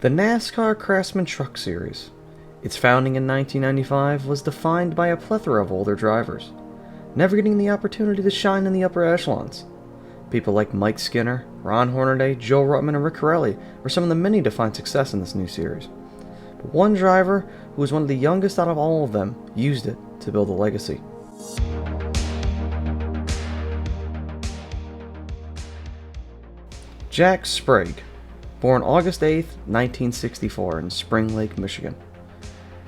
The NASCAR Craftsman Truck Series. Its founding in 1995 was defined by a plethora of older drivers, never getting the opportunity to shine in the upper echelons. People like Mike Skinner, Ron Hornaday, Joe Ruttman, and Rick Corelli were some of the many to find success in this new series. But one driver, who was one of the youngest out of all of them, used it to build a legacy. Jack Sprague, born August 8, 1964 in Spring Lake, Michigan.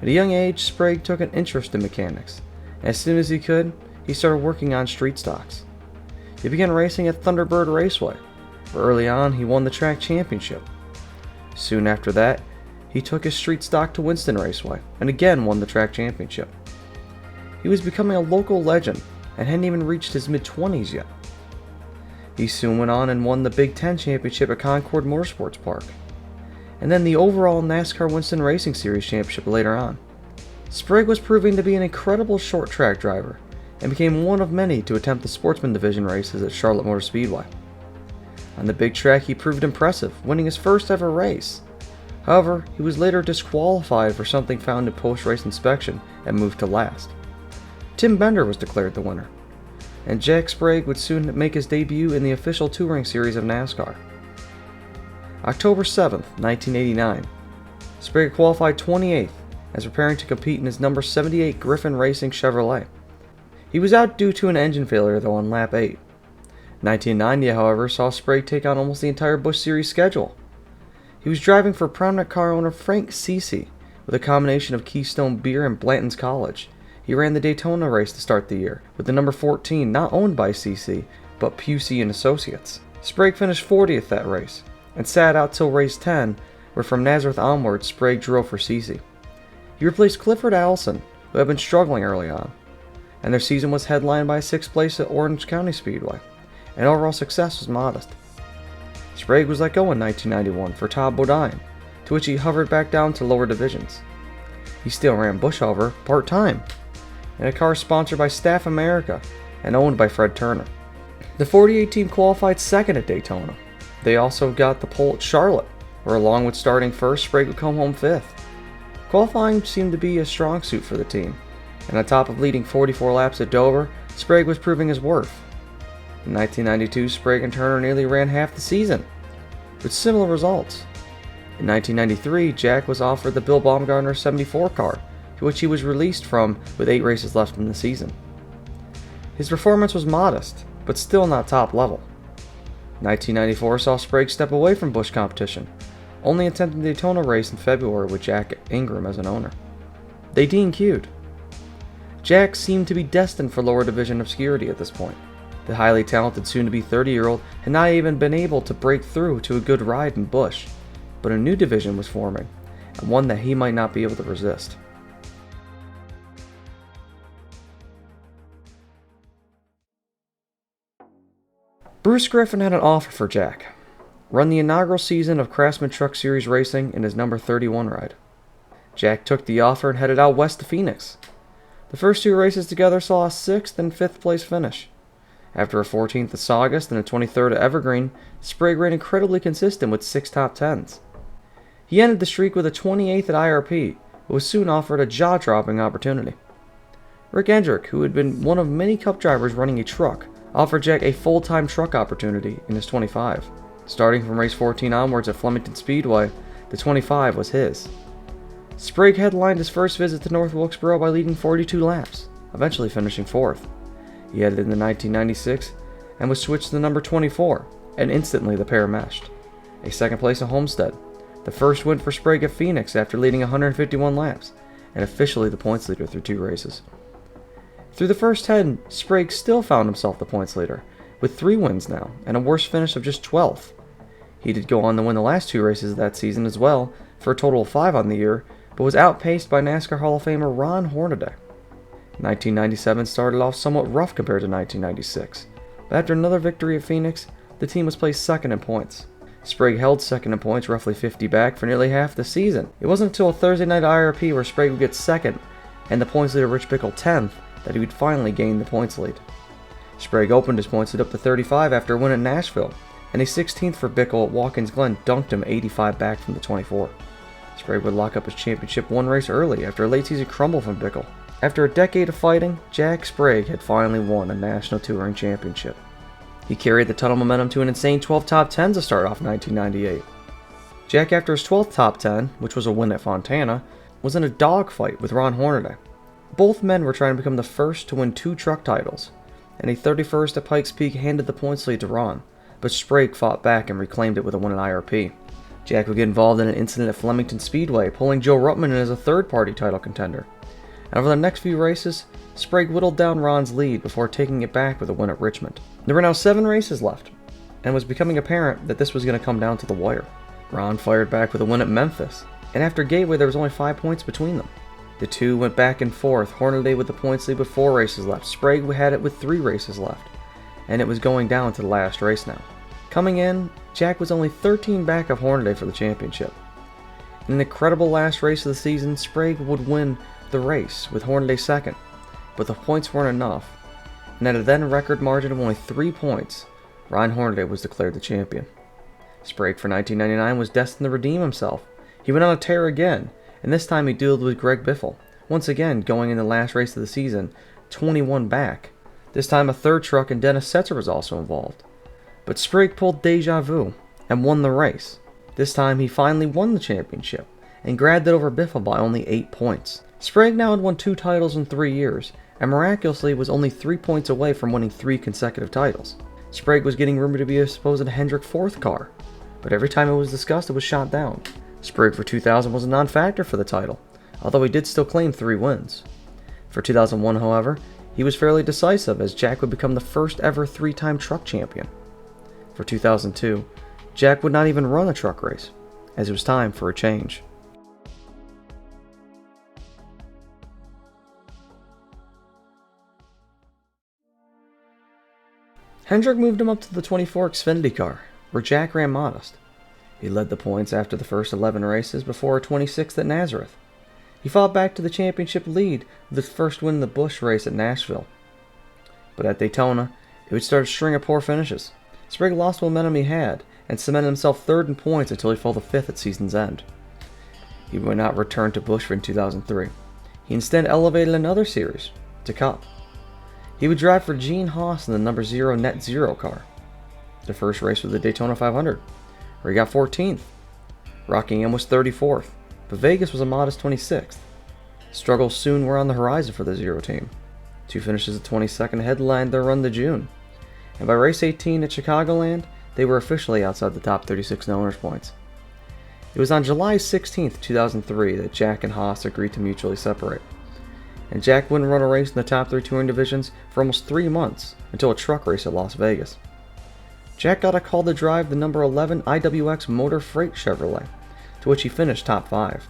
At a young age, Sprague took an interest in mechanics. As soon as he could, he started working on street stocks. He began racing at Thunderbird Raceway, where early on he won the track championship. Soon after that, he took his street stock to Winston Raceway, and again won the track championship. He was becoming a local legend, and hadn't even reached his mid-20s yet. He soon went on and won the Big Ten Championship at Concord Motorsports Park, and then the overall NASCAR Winston Racing Series Championship later on. Sprague was proving to be an incredible short track driver, and became one of many to attempt the Sportsman Division races at Charlotte Motor Speedway. On the big track he proved impressive, winning his first ever race. However, he was later disqualified for something found in post-race inspection and moved to last. Tim Bender was declared the winner, and Jack Sprague would soon make his debut in the official touring series of NASCAR. October 7, 1989, Sprague qualified 28th as preparing to compete in his number 78 Griffin Racing Chevrolet. He was out due to an engine failure though on lap 8. 1990, however, saw Sprague take on almost the entire Busch Series schedule. He was driving for prominent car owner Frank Cece with a combination of Keystone Beer and Blanton's College. He ran the Daytona race to start the year, with the number 14 not owned by CC, but Pusey and Associates. Sprague finished 40th that race, and sat out till race 10, where from Nazareth onward, Sprague drove for CC. He replaced Clifford Allison, who had been struggling early on, and their season was headlined by a 6th place at Orange County Speedway, and overall success was modest. Sprague was let go in 1991 for Todd Bodine, to which he hovered back down to lower divisions. He still ran Busch, however, part-time, in a car sponsored by Staff America and owned by Fred Turner. The 48 team qualified second at Daytona. They also got the pole at Charlotte, where along with starting first, Sprague would come home 5th. Qualifying seemed to be a strong suit for the team, and on top of leading 44 laps at Dover, Sprague was proving his worth. In 1992, Sprague and Turner nearly ran half the season, with similar results. In 1993, Jack was offered the Bill Baumgartner 74 car, which he was released from with 8 races left in the season. His performance was modest, but still not top level. 1994 saw Sprague step away from Busch competition, only attempting the Daytona race in February with Jack Ingram as an owner. They DQ'd. Jack seemed to be destined for lower division obscurity at this point. The highly talented soon-to-be 30-year-old had not even been able to break through to a good ride in Busch, but a new division was forming, and one that he might not be able to resist. Bruce Griffin had an offer for Jack: run the inaugural season of Craftsman Truck Series racing in his number 31 ride. Jack took the offer and headed out west to Phoenix. The first 2 races together saw a 6th and 5th place finish. After a 14th at Saugus and a 23rd at Evergreen, Sprague ran incredibly consistent with 6 top 10s. He ended the streak with a 28th at IRP, but was soon offered a jaw-dropping opportunity. Rick Hendrick, who had been one of many Cup drivers running a truck, offered Jack a full-time truck opportunity in his 25. Starting from race 14 onwards at Flemington Speedway, the 25 was his. Sprague headlined his first visit to North Wilkesboro by leading 42 laps, eventually finishing 4th. He headed into 1996 and was switched to the number 24, and instantly the pair meshed. A 2nd place at Homestead, the first win for Sprague at Phoenix after leading 151 laps, and officially the points leader through 2 races. Through the first 10, Sprague still found himself the points leader, with 3 wins now, and a worse finish of just 12th. He did go on to win the last 2 races of that season as well, for a total of 5 on the year, but was outpaced by NASCAR Hall of Famer Ron Hornaday. 1997 started off somewhat rough compared to 1996, but after another victory at Phoenix, the team was placed 2nd in points. Sprague held 2nd in points, roughly 50 back, for nearly half the season. It wasn't until a Thursday night IRP where Sprague would get 2nd, and the points leader Rich Bickle 10th, that he would finally gain the points lead. Sprague opened his points lead up to 35 after a win at Nashville, and a 16th for Bickle at Watkins Glen dunked him 85 back from the 24. Sprague would lock up his championship one race early after a late season crumble from Bickle. After a decade of fighting, Jack Sprague had finally won a National Touring Championship. He carried the tunnel momentum to an insane 12 top 10s to start off 1998. Jack, after his 12th top 10, which was a win at Fontana, was in a dogfight with Ron Hornaday. Both men were trying to become the first to win 2 truck titles, and a 31st at Pikes Peak handed the points lead to Ron, but Sprague fought back and reclaimed it with a win at IRP. Jack would get involved in an incident at Flemington Speedway, pulling Joe Ruttman in as a third-party title contender. And over the next few races, Sprague whittled down Ron's lead before taking it back with a win at Richmond. There were now 7 races left, and it was becoming apparent that this was going to come down to the wire. Ron fired back with a win at Memphis, and after Gateway there was only 5 points between them. The two went back and forth, Hornaday with the points lead with 4 races left, Sprague had it with 3 races left, and it was going down to the last race now. Coming in, Jack was only 13 back of Hornaday for the championship. In an incredible last race of the season, Sprague would win the race with Hornaday second, but the points weren't enough, and at a then record margin of only 3 points, Ron Hornaday was declared the champion. Sprague for 1999 was destined to redeem himself. He went on a tear again, and this time he dueled with Greg Biffle, once again going in the last race of the season, 21 back. This time a third truck and Dennis Setzer was also involved. But Sprague pulled deja vu and won the race. This time he finally won the championship and grabbed it over Biffle by only 8 points. Sprague now had won 2 titles in 3 years, and miraculously was only 3 points away from winning 3 consecutive titles. Sprague was getting rumored to be a supposed Hendrick 4th car, but every time it was discussed it was shot down. Sprague for 2000 was a non-factor for the title, although he did still claim 3 wins. For 2001, however, he was fairly decisive as Jack would become the first ever 3-time truck champion. For 2002, Jack would not even run a truck race, as it was time for a change. Hendrick moved him up to the 24 Xfinity car, where Jack ran modest. He led the points after the first 11 races before a 26th at Nazareth. He fought back to the championship lead with his first win in the Busch race at Nashville. But at Daytona, he would start a string of poor finishes. Sprague lost the momentum he had and cemented himself 3rd in points until he fell to 5th at season's end. He would not return to Busch in 2003. He instead elevated another series, to Cup. He would drive for Gene Haas in the number 0 Net Zero car. The first race was the Daytona 500, where he got 14th. Rockingham was 34th, but Vegas was a modest 26th. Struggles soon were on the horizon for the Zero team. 2 finishes at 22nd headlined their run to June, and by race 18 at Chicagoland, they were officially outside the top 36 in owners' points. It was on July 16, 2003 that Jack and Haas agreed to mutually separate, and Jack wouldn't run a race in the top 3 touring divisions for almost 3 months until a truck race at Las Vegas. Jack got a call to drive the number 11 IWX Motor Freight Chevrolet, to which he finished top 5.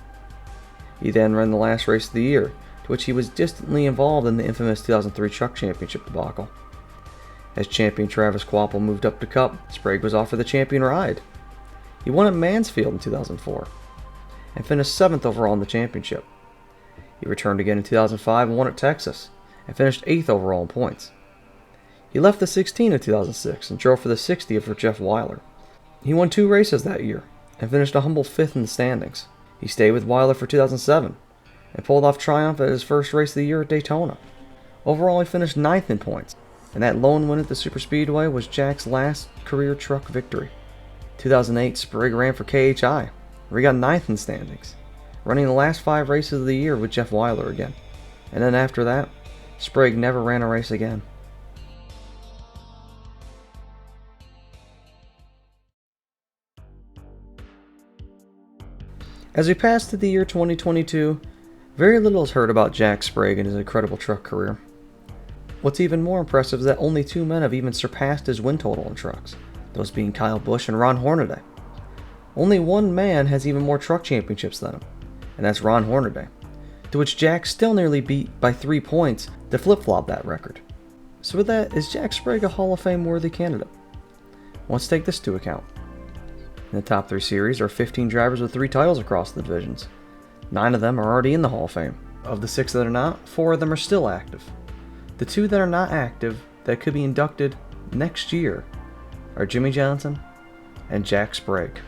He then ran the last race of the year, to which he was distantly involved in the infamous 2003 Truck Championship debacle. As champion Travis Kvapil moved up to Cup, Sprague was offered the champion ride. He won at Mansfield in 2004, and finished 7th overall in the championship. He returned again in 2005 and won at Texas, and finished 8th overall in points. He left the 16 in 2006 and drove for the 60 for Jeff Weiler. He won 2 races that year, and finished a humble 5th in the standings. He stayed with Weiler for 2007, and pulled off triumph at his first race of the year at Daytona. Overall, he finished 9th in points, and that lone win at the Superspeedway was Jack's last career truck victory. 2008, Sprague ran for KHI, where he got 9th in standings, running the last 5 races of the year with Jeff Weiler again. And then after that, Sprague never ran a race again. As we pass to the year 2022, very little is heard about Jack Sprague and his incredible truck career. What's even more impressive is that only 2 men have even surpassed his win total in trucks, those being Kyle Busch and Ron Hornaday. Only 1 man has even more truck championships than him, and that's Ron Hornaday, to which Jack still nearly beat by 3 points to flip-flop that record. So with that, is Jack Sprague a Hall of Fame worthy candidate? Let's take this into account. In the top 3 series are 15 drivers with 3 titles across the divisions. 9 of them are already in the Hall of Fame. Of the 6 that are not, 4 of them are still active. The 2 that are not active that could be inducted next year are Jimmy Johnson and Jack Sprague.